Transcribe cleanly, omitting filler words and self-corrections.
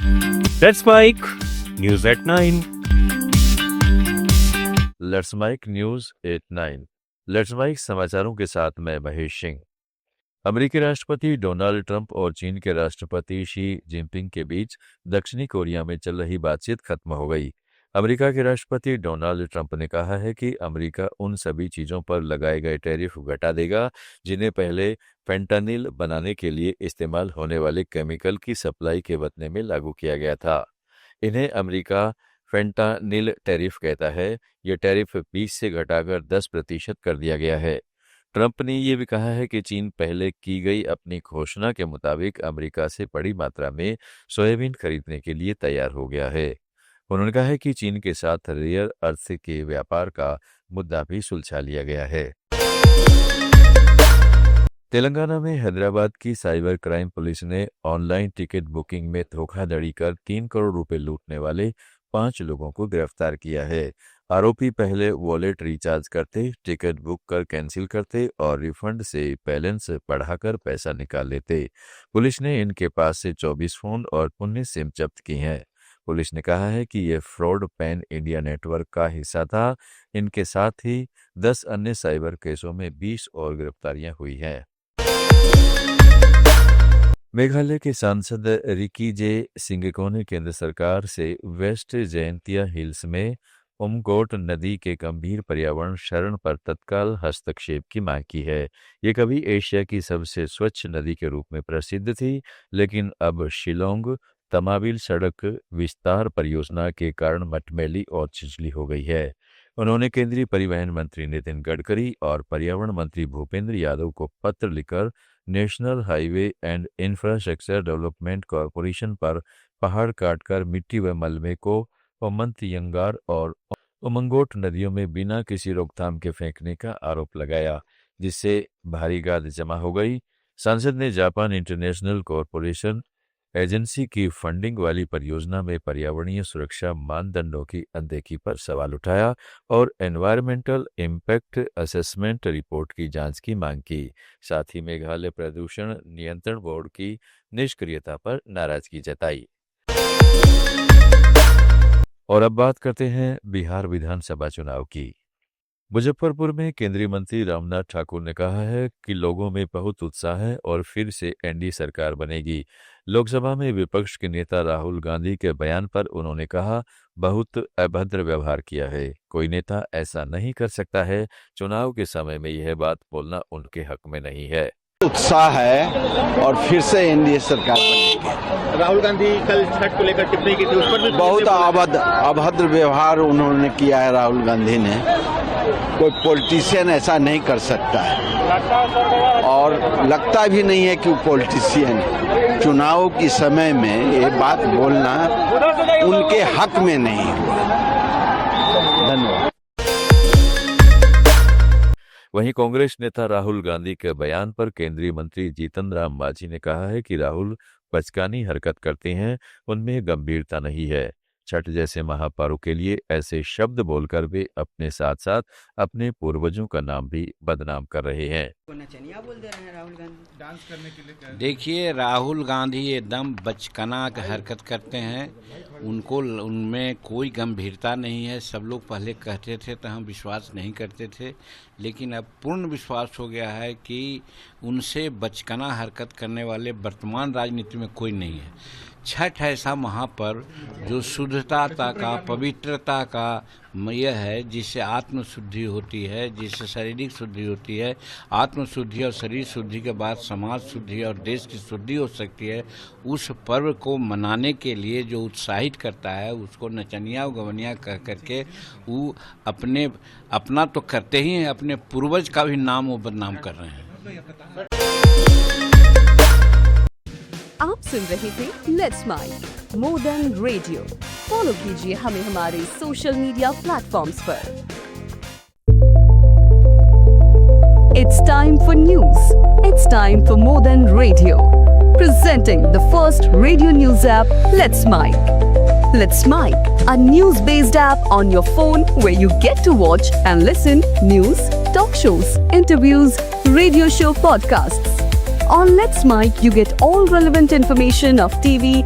Let's Mike News at 9. Let's Mike news 89। Let's Mike समाचारों के साथ मैं महेश सिंह। अमेरिकी राष्ट्रपति डोनाल्ड ट्रंप और चीन के राष्ट्रपति शी जिनपिंग के बीच दक्षिणी कोरिया में चल रही बातचीत खत्म हो गई। अमेरिका के राष्ट्रपति डोनाल्ड ट्रंप ने कहा है कि अमेरिका उन सभी चीजों पर लगाए गए टैरिफ घटा देगा जिन्हें पहले फेंटानिल बनाने के लिए इस्तेमाल होने वाले केमिकल की सप्लाई के बदले में लागू किया गया था। इन्हें अमेरिका फेंटानिल टैरिफ कहता है। यह टैरिफ 20 से घटाकर 10% कर दिया गया है। ट्रंप ने यह भी कहा है कि चीन पहले की गई अपनी घोषणा के मुताबिक अमेरिका से बड़ी मात्रा में सोयाबीन खरीदने के लिए तैयार हो गया है। उन्होंने कहा है कि चीन के साथ रेयर अर्थ के व्यापार का मुद्दा भी सुलझा लिया गया है। तेलंगाना में हैदराबाद की साइबर क्राइम पुलिस ने ऑनलाइन टिकट बुकिंग में धोखाधड़ी कर 3 करोड़ रुपए लूटने वाले 5 लोगों को गिरफ्तार किया है। आरोपी पहले वॉलेट रिचार्ज करते, टिकट बुक कर कैंसिल करते और रिफंड से बैलेंस बढ़ाकर पैसा निकाल लेते। पुलिस ने इनके पास से 24 फोन और 19 सिम जब्त की हैं। पुलिस ने कहा है कि यह फ्रॉड पैन इंडिया नेटवर्क का हिस्सा था। इनके साथ ही 10 अन्य साइबर केसों में 20 और गिरफ्तारियां हुई हैं। मेघालय के सांसद रिकी जे सिंगको ने केंद्र सरकार से वेस्ट जयंतिया हिल्स में उमकोट नदी के गंभीर पर्यावरण क्षरण पर तत्काल हस्तक्षेप की मांग की है। ये कभी एशिया की सबसे स्वच्छ नदी के रूप में प्रसिद्ध थी, लेकिन अब शिलोंग तमाबिल सड़क विस्तार परियोजना के कारण मटमैली और छिछली हो गई है। उन्होंने केंद्रीय परिवहन मंत्री नितिन गडकरी और पर्यावरण मंत्री भूपेंद्र यादव को पत्र लिखकर national highway and infrastructure development corporation पर पहाड़ काटकर मिट्टी व मलबे को ओमंतयंगार और उमंगोट नदियों में बिना किसी रोकथाम के फेंकने का आरोप लगाया, जिससे भारी गाद जमा हो गई। सांसद ने जापान इंटरनेशनल कॉरपोरेशन एजेंसी की फंडिंग वाली परियोजना में पर्यावरणीय सुरक्षा मानदंडों की अनदेखी पर सवाल उठाया और एनवायरमेंटल इम्पैक्ट असेसमेंट रिपोर्ट की जांच की मांग की। साथ ही मेघालय प्रदूषण नियंत्रण बोर्ड की निष्क्रियता पर नाराजगी जताई। और अब बात करते हैं बिहार विधानसभा चुनाव की। मुजफ्फरपुर में केंद्रीय मंत्री रामनाथ ठाकुर ने कहा है कि लोगों में बहुत उत्साह है और फिर से एनडीए सरकार बनेगी। लोकसभा में विपक्ष के नेता राहुल गांधी के बयान पर उन्होंने कहा, बहुत अभद्र व्यवहार किया है, कोई नेता ऐसा नहीं कर सकता है। चुनाव के समय में यह बात बोलना उनके हक में नहीं है। उत्साह है और फिर से एनडीए सरकार बनेगी। राहुल गांधी कल छठ को लेकर टिप्पणी की थी, उस पर भी बहुत अभद्र व्यवहार उन्होंने किया है। राहुल गांधी ने, कोई पॉलिटिशियन ऐसा नहीं कर सकता है और लगता भी नहीं है कि वो पॉलिटिशियन है। चुनाव के समय में ये बात बोलना उनके हक में नहीं हुआ। धन्यवाद। वहीं कांग्रेस नेता राहुल गांधी के बयान पर केंद्रीय मंत्री जीतन राम मांझी ने कहा है कि राहुल बचकानी हरकत करते हैं, उनमें गंभीरता नहीं है। छठ जैसे महापर्व के लिए ऐसे शब्द बोलकर वे अपने साथ साथ अपने पूर्वजों का नाम भी बदनाम कर रहे हैं। बोल दे रहे हैं राहुल गांधी डांस करने के लिए। देखिए, राहुल गांधी एकदम बचकाना हरकत करते हैं। उनको उनमें कोई गंभीरता नहीं है। सब लोग पहले कहते थे तो हम विश्वास नहीं करते थे, लेकिन अब पूर्ण विश्वास हो गया है कि उनसे बचकाना हरकत करने वाले वर्तमान राजनीति में कोई नहीं है। छठ ऐसा महापर्व जो शुद्धता का, पवित्रता का यह है, जिससे आत्मशुद्धि होती है, जिससे शारीरिक शुद्धि होती है। आत्मशुद्धि और शरीर शुद्धि के बाद समाज शुद्धि और देश की शुद्धि हो सकती है। उस पर्व को मनाने के लिए जो उत्साहित करता है, उसको नचनिया गवनिया कह करके वो अपना तो करते ही हैं, अपने पूर्वज का भी नाम वो बदनाम कर रहे हैं। आप सुन रहे थे let's Mike more than radio. Follow कीजिए हमें हमारे सोशल मीडिया प्लेटफॉर्म्स पर। It's time for news. It's time for more than radio. Presenting the first radio news app, Let's Mic. Let's Mic, a news-based app on your phone where you get to watch and listen news, talk shows, interviews, radio show podcasts. On Let's Mic, you get all relevant information of TV,